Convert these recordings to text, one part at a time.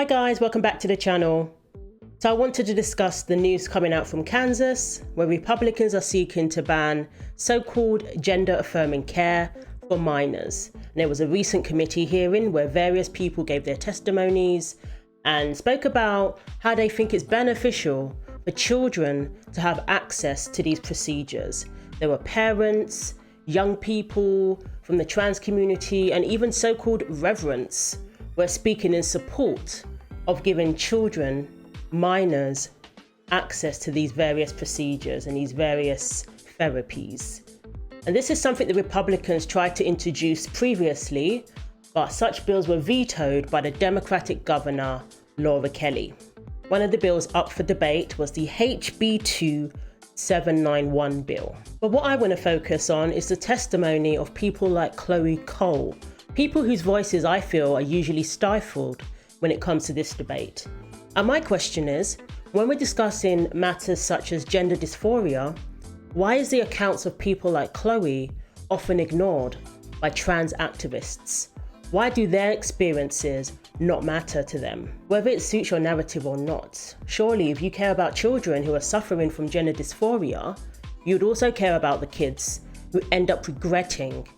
Hi guys, welcome back to the channel. So I wanted to discuss the news coming out from Kansas, where Republicans are seeking to ban so-called gender-affirming care for minors. And there was a recent committee hearing where various people gave their testimonies and spoke about how they think it's beneficial for children to have access to these procedures. There were parents, young people from the trans community, and even so-called reverends were speaking in support of giving children, minors, access to these various procedures and these various therapies. And this is something the Republicans tried to introduce previously, but such bills were vetoed by the Democratic governor, Laura Kelly. One of the bills up for debate was the HB 2791 bill. But what I want to focus on is the testimony of people like Chloe Cole, people whose voices I feel are usually stifled when it comes to this debate. And my question is, when we're discussing matters such as gender dysphoria, why is the accounts of people like Chloe often ignored by trans activists? Why do their experiences not matter to them? Whether it suits your narrative or not, surely if you care about children who are suffering from gender dysphoria, you'd also care about the kids who end up regretting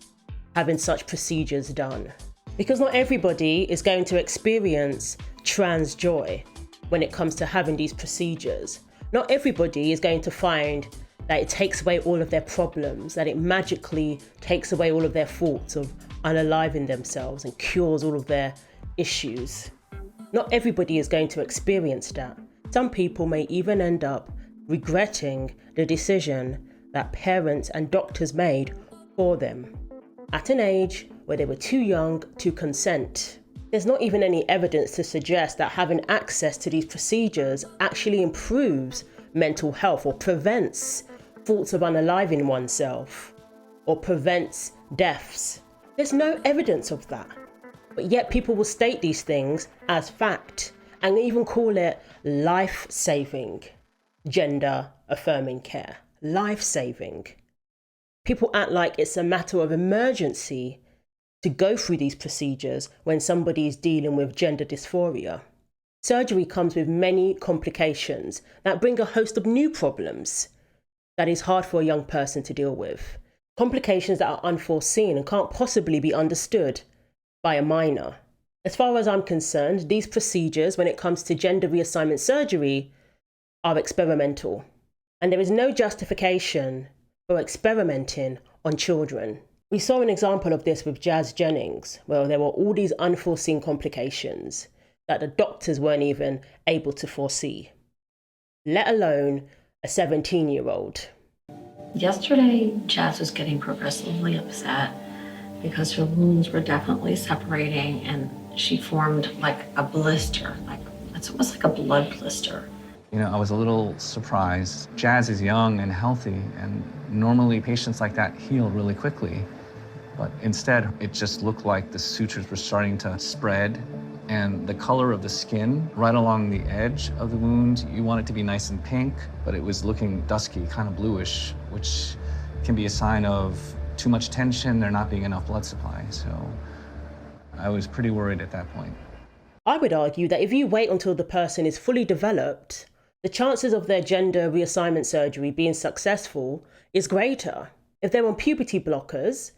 having such procedures done. Because not everybody is going to experience trans joy when it comes to having these procedures. Not everybody is going to find that it takes away all of their problems, that it magically takes away all of their thoughts of unaliving themselves and cures all of their issues. Not everybody is going to experience that. Some people may even end up regretting the decision that parents and doctors made for them at an age where they were too young to consent. There's not even any evidence to suggest that having access to these procedures actually improves mental health or prevents thoughts of unaliving oneself or prevents deaths. There's no evidence of that. But yet people will state these things as fact and even call it life-saving gender-affirming care. Life-saving. People act like it's a matter of emergency to go through these procedures when somebody is dealing with gender dysphoria. Surgery comes with many complications that bring a host of new problems that is hard for a young person to deal with. Complications that are unforeseen and can't possibly be understood by a minor. As far as I'm concerned, these procedures, when it comes to gender reassignment surgery, are experimental. And there is no justification for experimenting on children. We saw an example of this with Jazz Jennings, where there were all these unforeseen complications that the doctors weren't even able to foresee, let alone a 17-year-old. Yesterday, Jazz was getting progressively upset because her wounds were definitely separating and she formed like a blister, it's almost like a blood blister. You know, I was a little surprised. Jazz is young and healthy, and normally patients like that heal really quickly. But instead, it just looked like the sutures were starting to spread, and the color of the skin right along the edge of the wound, you want it to be nice and pink, but it was looking dusky, kind of bluish, which can be a sign of too much tension, there not being enough blood supply. So I was pretty worried at that point. I would argue that if you wait until the person is fully developed, the chances of their gender reassignment surgery being successful is greater. If they're on puberty blockers,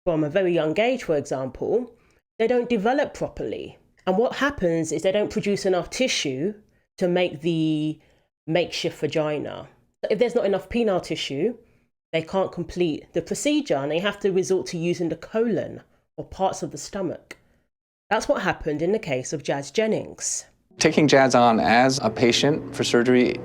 from a very young age, for example, they don't develop properly. And what happens is they don't produce enough tissue to make the makeshift vagina. If there's not enough penile tissue, they can't complete the procedure and they have to resort to using the colon or parts of the stomach. That's what happened in the case of Jazz Jennings. Taking Jazz on as a patient for surgery,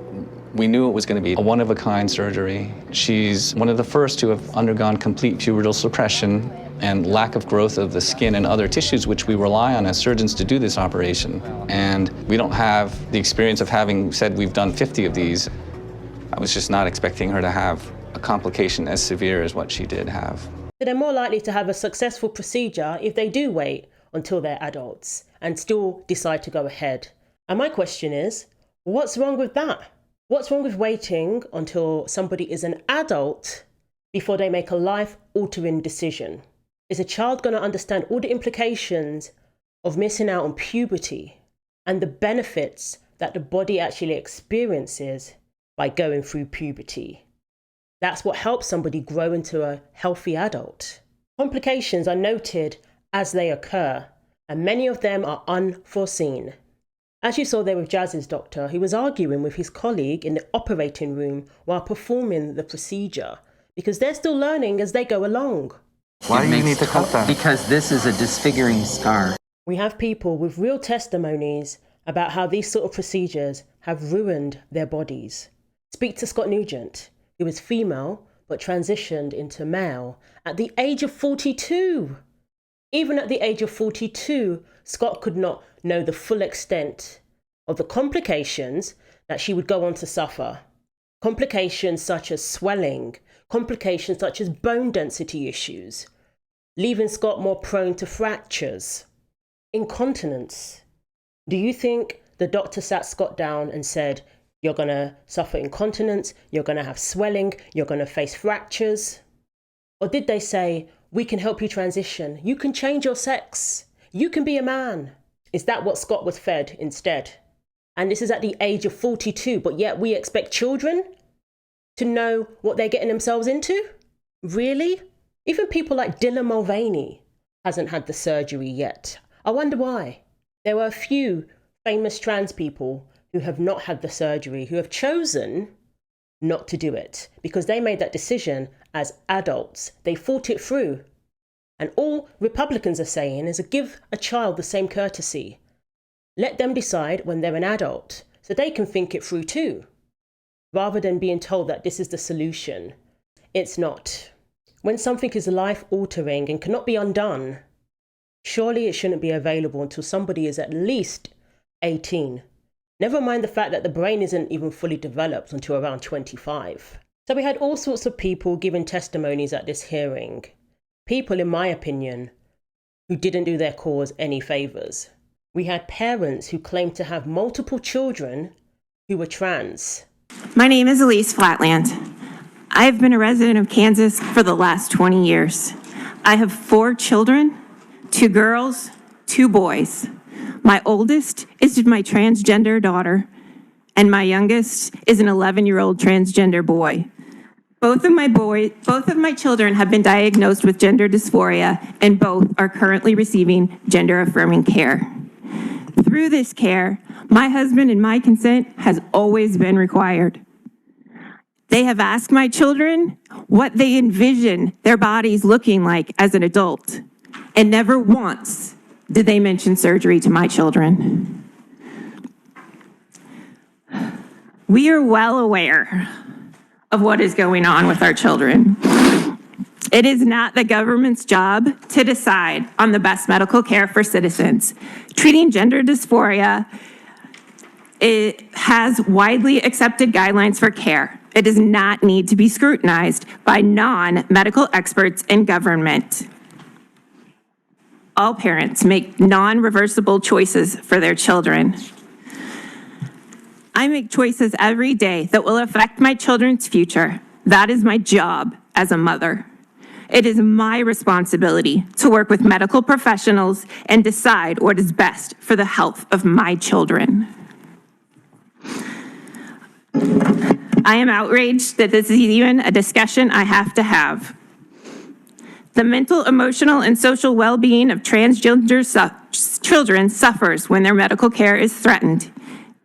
we knew it was going to be a one-of-a-kind surgery. She's one of the first to have undergone complete pubertal suppression and lack of growth of the skin and other tissues, which we rely on as surgeons to do this operation. And we don't have the experience of having said we've done 50 of these. I was just not expecting her to have a complication as severe as what she did have. So they're more likely to have a successful procedure if they do wait until they're adults and still decide to go ahead. And my question is, what's wrong with that? What's wrong with waiting until somebody is an adult before they make a life-altering decision? Is a child going to understand all the implications of missing out on puberty and the benefits that the body actually experiences by going through puberty. That's what helps somebody grow into a healthy adult. Complications are noted as they occur, and many of them are unforeseen. As you saw there with Jazz's doctor, he was arguing with his colleague in the operating room while performing the procedure, because they're still learning as they go along. Why do you need to cut that? Because this is a disfiguring scar. We have people with real testimonies about how these sort of procedures have ruined their bodies. Speak to Scott Nugent, who was female but transitioned into male at the age of 42. Even at the age of 42, Scott could not know the full extent of the complications that she would go on to suffer. Complications such as swelling, complications such as bone density issues, leaving Scott more prone to fractures. Incontinence. Do you think the doctor sat Scott down and said, you're going to suffer incontinence, you're going to have swelling, you're going to face fractures? Or did they say, we can help you transition, you can change your sex, you can be a man? Is that what Scott was fed instead? And this is at the age of 42, but yet we expect children to know what they're getting themselves into? Really? Even people like Dylan Mulvaney hasn't had the surgery yet. I wonder why. There were a few famous trans people who have not had the surgery, who have chosen not to do it because they made that decision as adults. They fought it through. And all Republicans are saying is give a child the same courtesy. Let them decide when they're an adult so they can think it through too, rather than being told that this is the solution. It's not. When something is life-altering and cannot be undone, surely it shouldn't be available until somebody is at least 18. Never mind the fact that the brain isn't even fully developed until around 25. So we had all sorts of people giving testimonies at this hearing. People, in my opinion, who didn't do their cause any favours. We had parents who claimed to have multiple children who were trans. My name is Elise Flatland. I've been a resident of Kansas for the last 20 years. I have 4 children, 2 girls, 2 boys. My oldest is my transgender daughter, and my youngest is an 11-year-old transgender boy. Both of my children have been diagnosed with gender dysphoria, and both are currently receiving gender-affirming care. Through this care, my husband and my consent has always been required. They have asked my children what they envision their bodies looking like as an adult, and never once did they mention surgery to my children. We are well aware of what is going on with our children. It is not the government's job to decide on the best medical care for citizens. Treating gender dysphoria, it has widely accepted guidelines for care. It does not need to be scrutinized by non-medical experts in government. All parents make non-reversible choices for their children. I make choices every day that will affect my children's future. That is my job as a mother. It is my responsibility to work with medical professionals and decide what is best for the health of my children. I am outraged that this is even a discussion I have to have. The mental, emotional, and social well-being of transgender children suffers when their medical care is threatened.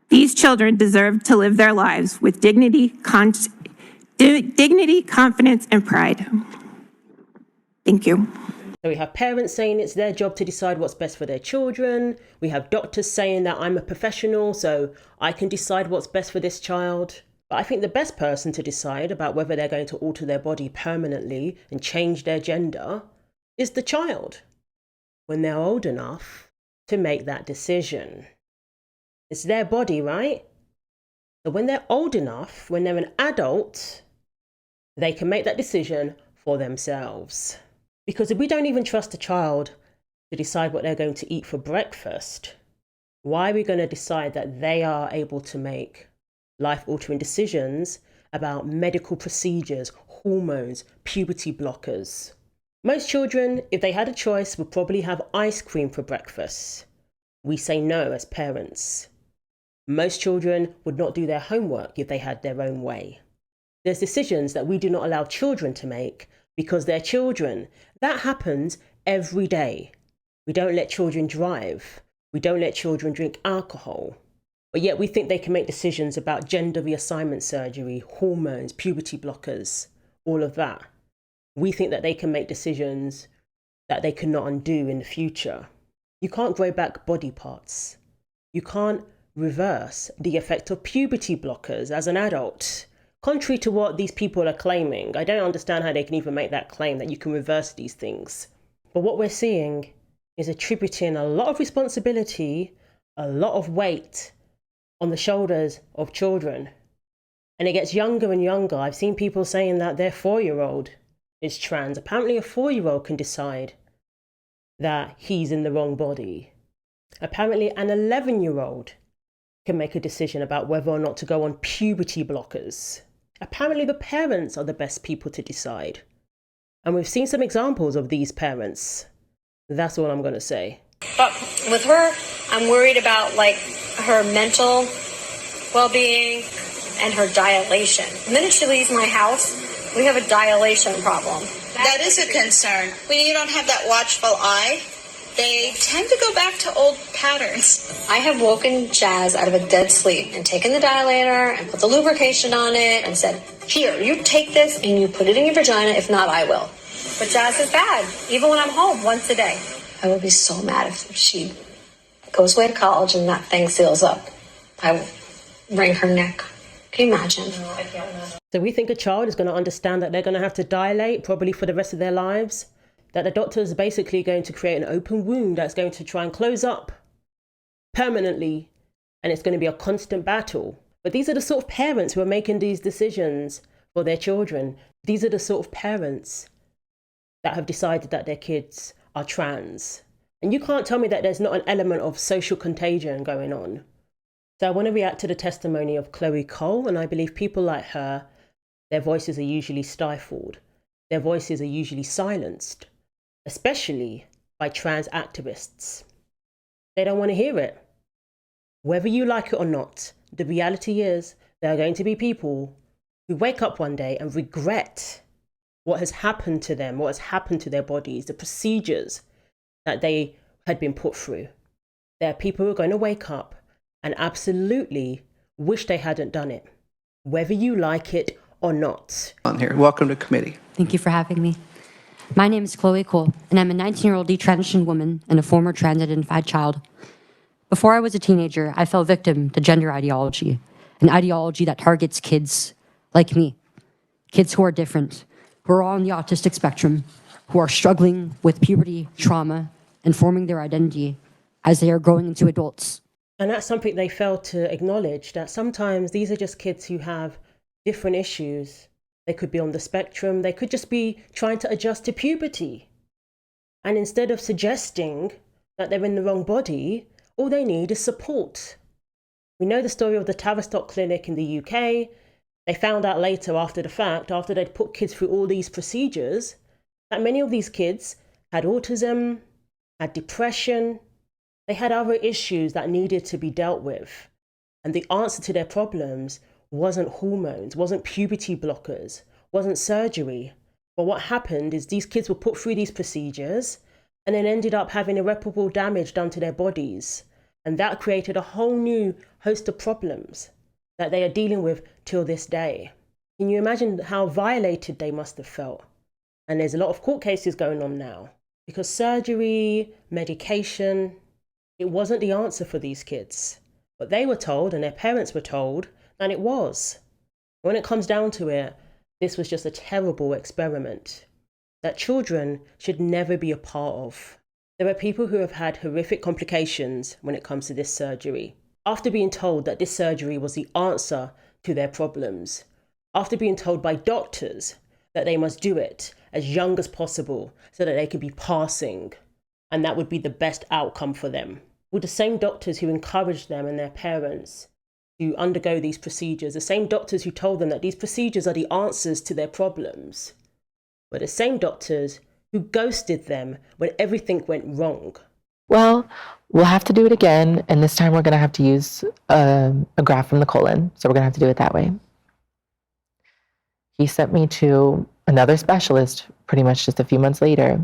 These children deserve to live their lives with dignity, confidence, and pride. Thank you. So we have parents saying it's their job to decide what's best for their children. We have doctors saying that I'm a professional, so I can decide what's best for this child. But I think the best person to decide about whether they're going to alter their body permanently and change their gender is the child, when they're old enough to make that decision. It's their body, right? So when they're old enough, when they're an adult, they can make that decision for themselves. Because if we don't even trust a child to decide what they're going to eat for breakfast, why are we going to decide that they are able to make life-altering decisions about medical procedures, hormones, puberty blockers? Most children, if they had a choice, would probably have ice cream for breakfast. we say no as parents. Most children would not do their homework if they had their own way. There's decisions that we do not allow children to make because they're children. That happens every day. We don't let children drive. We don't let children drink alcohol. But yet we think they can make decisions about gender reassignment surgery, hormones, puberty blockers, all of that. We think that they can make decisions that they cannot undo in the future. You can't grow back body parts. You can't reverse the effect of puberty blockers as an adult. Contrary to what these people are claiming, I don't understand how they can even make that claim that you can reverse these things. But what we're seeing is attributing a lot of responsibility, a lot of weight on the shoulders of children. And it gets younger and younger. I've seen people saying that their 4-year-old is trans. Apparently a 4-year-old can decide that he's in the wrong body. Apparently an 11-year-old can make a decision about whether or not to go on puberty blockers. Apparently the parents are the best people to decide. And we've seen some examples of these parents. That's all I'm going to say. But with her, I'm worried about her mental well-being and her dilation. The minute she leaves my house, we have a dilation problem. That is a concern. When you don't have that watchful eye, they tend to go back to old patterns. I have woken Jazz out of a dead sleep and taken the dilator and put the lubrication on it and said, here, you take this and you put it in your vagina. If not, I will. But Jazz is bad, even when I'm home once a day. I would be so mad if she goes away to college and that thing seals up. I will wring her neck. Can you imagine? No, I can't imagine. So we think a child is going to understand that they're going to have to dilate probably for the rest of their lives, that the doctor is basically going to create an open wound that's going to try and close up permanently, and it's going to be a constant battle. But these are the sort of parents who are making these decisions for their children. These are the sort of parents that have decided that their kids are trans. And you can't tell me that there's not an element of social contagion going on. So I want to react to the testimony of Chloe Cole, and I believe people like her, their voices are usually stifled. Their voices are usually silenced, especially by trans activists. They don't want to hear it. Whether you like it or not, the reality is there are going to be people who wake up one day and regret what has happened to them, what has happened to their bodies, the procedures that they had been put through. There are people who are going to wake up and absolutely wish they hadn't done it, whether you like it or not. On here. Welcome to committee. Thank you for having me. My name is Chloe Cole, and I'm a 19-year-old detransitioned woman and a former trans-identified child. Before I was a teenager, I fell victim to gender ideology, an ideology that targets kids like me, kids who are different, who are on the autistic spectrum, who are struggling with puberty, trauma, and forming their identity as they are growing into adults. And that's something they fail to acknowledge, that sometimes these are just kids who have different issues. They could be on the spectrum. They could just be trying to adjust to puberty. And instead of suggesting that they're in the wrong body, all they need is support. We know the story of the Tavistock Clinic in the UK. They found out later after the fact, after they'd put kids through all these procedures, that many of these kids had autism, had depression. They had other issues that needed to be dealt with. And the answer to their problems wasn't hormones, wasn't puberty blockers, wasn't surgery. But what happened is these kids were put through these procedures and then ended up having irreparable damage done to their bodies. And that created a whole new host of problems that they are dealing with till this day. Can you imagine how violated they must have felt? And there's a lot of court cases going on now because surgery, medication, it wasn't the answer for these kids. But they were told, and their parents were told, that it was. When it comes down to it, this was just a terrible experiment that children should never be a part of. There are people who have had horrific complications when it comes to this surgery. After being told that this surgery was the answer to their problems, after being told by doctors that they must do it as young as possible so that they could be passing, and that would be the best outcome for them. With the same doctors who encouraged them and their parents to undergo these procedures, the same doctors who told them that these procedures are the answers to their problems, were the same doctors who ghosted them when everything went wrong. Well, we'll have to do it again, and this time we're going to have to use a graft from the colon, so we're going to have to do it that way. He sent me to another specialist pretty much just a few months later,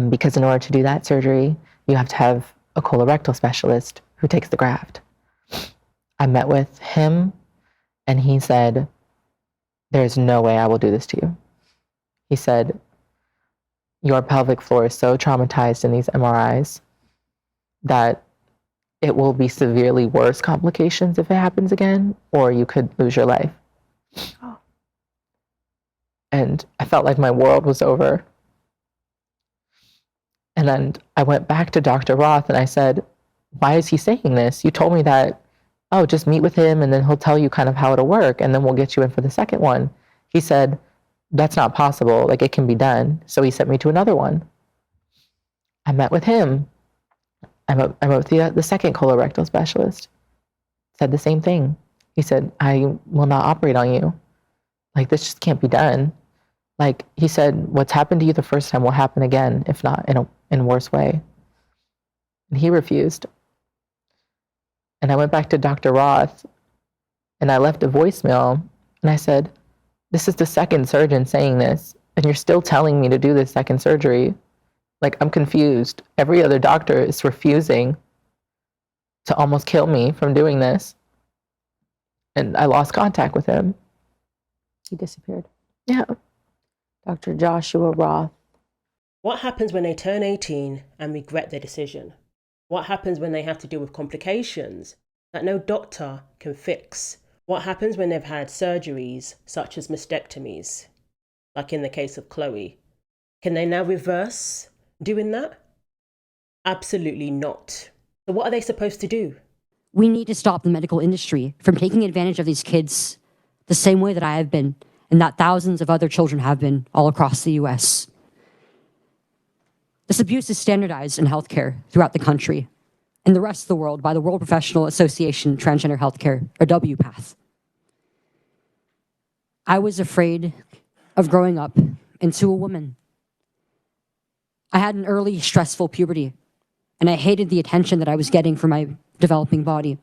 because in order to do that surgery, you have to have a colorectal specialist who takes the graft. I met with him, and he said, "There's no way I will do this to you." He said, "Your pelvic floor is so traumatized in these MRIs that it will be severely worse complications if it happens again, or you could lose your life." Oh. And I felt like my world was over. And then I went back to Dr. Roth and I said, "Why is he saying this? You told me that, oh, just meet with him and then he'll tell you kind of how it'll work and then we'll get you in for the second one." He said, "That's not possible. Like, it can be done." So he sent me to another one. I met with him. I met with the second colorectal specialist. Said the same thing. He said, "I will not operate on you. Like, this just can't be done." Like, he said, "What's happened to you the first time will happen again, if not in a worse way." And he refused. And I went back to Dr. Roth and I left a voicemail and I said, "This is the second surgeon saying this, and you're still telling me to do this second surgery. Like, I'm confused. Every other doctor is refusing to almost kill me from doing this." And I lost contact with him. He disappeared. Yeah. Dr. Joshua Roth. What happens when they turn 18 and regret their decision? What happens when they have to deal with complications that no doctor can fix? What happens when they've had surgeries such as mastectomies, like in the case of Chloe? Can they now reverse doing that? Absolutely not. So what are they supposed to do? We need to stop the medical industry from taking advantage of these kids the same way that I have been and that thousands of other children have been all across the US. This abuse is standardized in healthcare throughout the country and the rest of the world by the World Professional Association Transgender Healthcare, or WPATH. I was afraid of growing up into a woman. I had an early stressful puberty, and I hated the attention that I was getting from my developing body.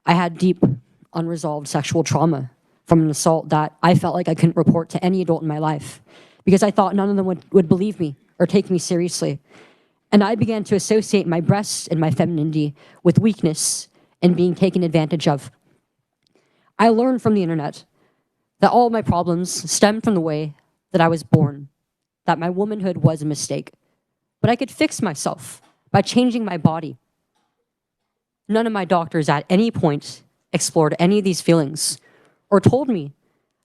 I had deep, unresolved sexual trauma from an assault that I felt like I couldn't report to any adult in my life because I thought none of them would believe me or take me seriously. And I began to associate my breasts and my femininity with weakness and being taken advantage of. I learned from the internet that all of my problems stemmed from the way that I was born, that my womanhood was a mistake. But I could fix myself by changing my body. None of my doctors at any point explored any of these feelings or told me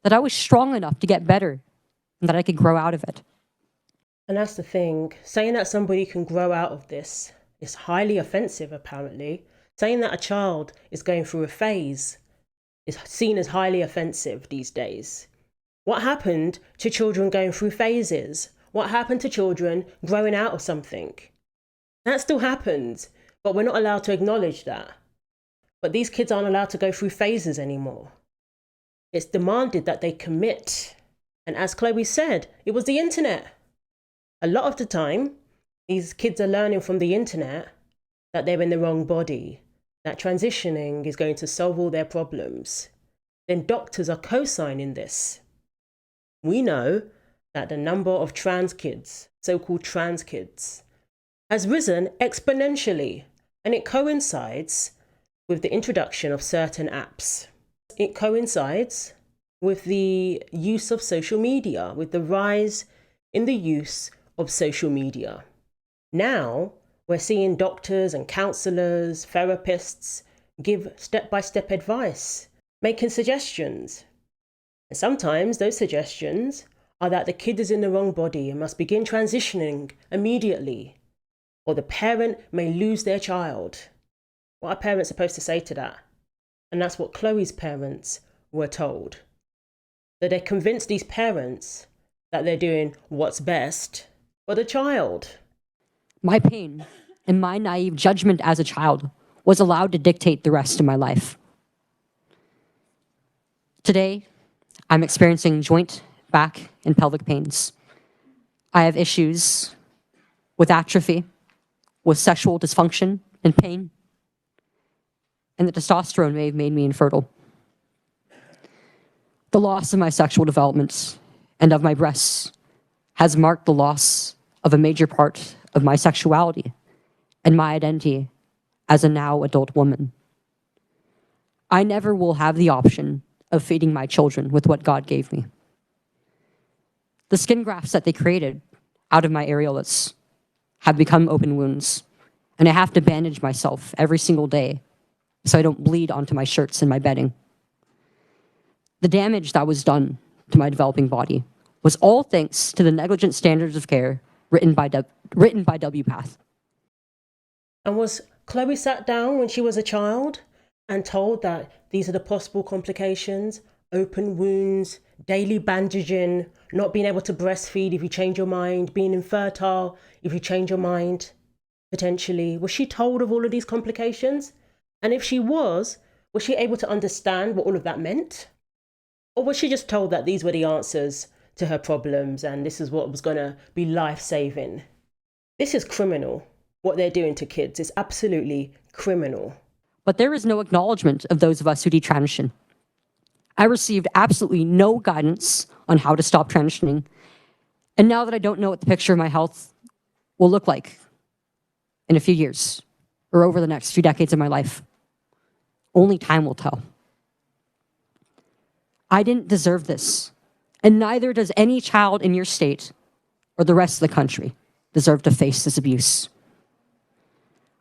that I was strong enough to get better and that I could grow out of it. And that's the thing. Saying that somebody can grow out of this is highly offensive, apparently. Saying that a child is going through a phase is seen as highly offensive these days. What happened to children going through phases? What happened to children growing out of something? That still happens, but we're not allowed to acknowledge that. But these kids aren't allowed to go through phases anymore. It's demanded that they commit. And as Chloe said, it was the internet. A lot of the time, these kids are learning from the internet that they're in the wrong body, that transitioning is going to solve all their problems. Then doctors are co-signing this. We know that the number of trans kids, so-called trans kids, has risen exponentially, and it coincides with the introduction of certain apps. It coincides with the use of social media, with the rise in the use of social media. Now, we're seeing doctors and counselors, therapists give step-by-step advice, making suggestions. And sometimes those suggestions are that the kid is in the wrong body and must begin transitioning immediately, or the parent may lose their child. What are parents supposed to say to that? And that's what Chloe's parents were told. That they convinced these parents that they're doing what's best for the child. My pain and my naive judgment as a child was allowed to dictate the rest of my life. Today, I'm experiencing joint, back, and pelvic pains. I have issues with atrophy, with sexual dysfunction and pain, and the testosterone may have made me infertile. The loss of my sexual development and of my breasts has marked the loss of a major part of my sexuality and my identity as a now adult woman. I never will have the option of feeding my children with what God gave me. The skin grafts that they created out of my areolas have become open wounds, and I have to bandage myself every single day so I don't bleed onto my shirts and my bedding. The damage that was done to my developing body was all thanks to the negligent standards of care written by WPATH. And was Chloe sat down when she was a child and told that these are the possible complications? Open wounds, daily bandaging, not being able to breastfeed if you change your mind, being infertile if you change your mind, potentially. Was she told of all of these complications? And if she was she able to understand what all of that meant? Or was she just told that these were the answers to her problems and this is what was going to be life-saving? This is criminal. What they're doing to kids is absolutely criminal. But there is no acknowledgement of those of us who detransition. I received absolutely no guidance on how to stop transitioning. And now that I don't know what the picture of my health will look like in a few years or over the next few decades of my life, only time will tell. I didn't deserve this, and neither does any child in your state or the rest of the country deserve to face this abuse.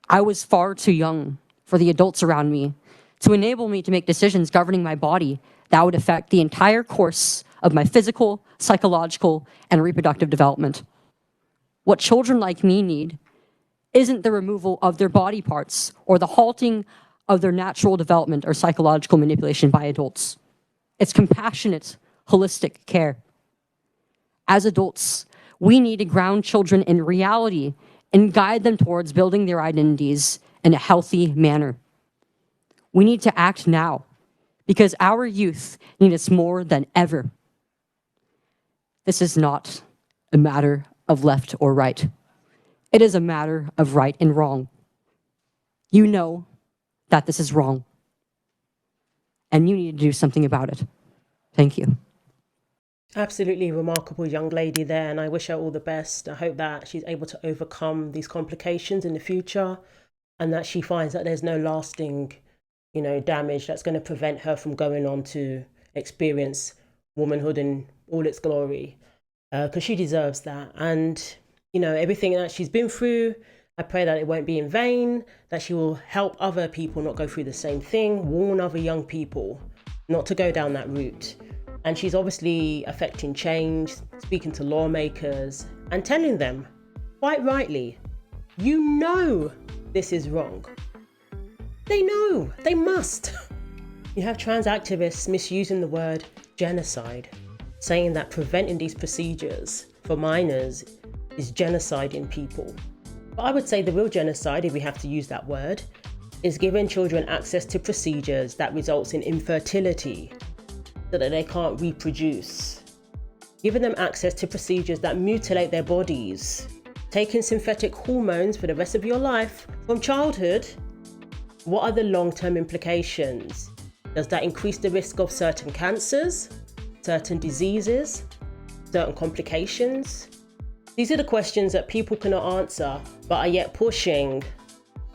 I was far too young for the adults around me to enable me to make decisions governing my body that would affect the entire course of my physical, psychological, and reproductive development. What children like me need isn't the removal of their body parts or the halting of their natural development or psychological manipulation by adults. It's compassionate, holistic care. As adults, we need to ground children in reality and guide them towards building their identities in a healthy manner. We need to act now because our youth need us more than ever. This is not a matter of left or right. It is a matter of right and wrong. You know that this is wrong, and you need to do something about it. Thank you. Absolutely remarkable young lady there, and I wish her all the best. I hope that she's able to overcome these complications in the future and that she finds that there's no lasting, damage that's going to prevent her from going on to experience womanhood in all its glory, because she deserves that. And, everything that she's been through, I pray that it won't be in vain, that she will help other people not go through the same thing, warn other young people not to go down that route. And she's obviously affecting change, speaking to lawmakers and telling them, quite rightly, this is wrong. They know, they must. You have trans activists misusing the word genocide, saying that preventing these procedures for minors is genociding people. But I would say the real genocide, if we have to use that word, is giving children access to procedures that results in infertility so that they can't reproduce. Giving them access to procedures that mutilate their bodies. Taking synthetic hormones for the rest of your life from childhood. What are the long-term implications? Does that increase the risk of certain cancers, certain diseases, certain complications? These are the questions that people cannot answer, but are yet pushing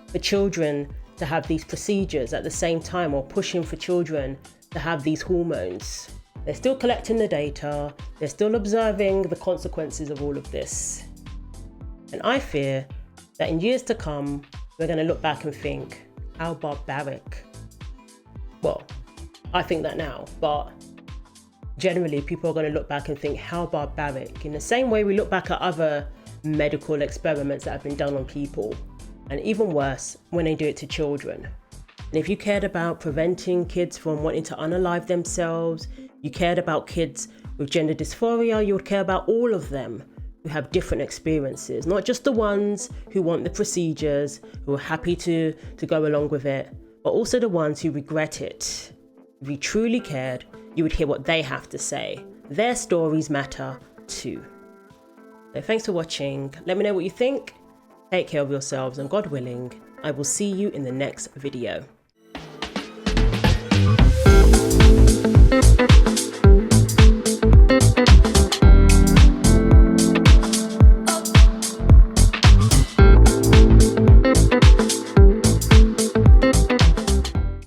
for children to have these procedures at the same time, or pushing for children to have these hormones. They're still collecting the data, they're still observing the consequences of all of this. And I fear that in years to come, we're going to look back and think, how barbaric. Well, I think that now, but generally people are going to look back and think, how barbaric. In the same way we look back at other medical experiments that have been done on people, and even worse, when they do it to children. And if you cared about preventing kids from wanting to unalive themselves, you cared about kids with gender dysphoria, you would care about all of them who have different experiences, not just the ones who want the procedures, who are happy to go along with it, but also the ones who regret it. If you truly cared, you would hear what they have to say. Their stories matter too. So thanks for watching. Let me know what you think. Take care of yourselves, and God willing, I will see you in the next video.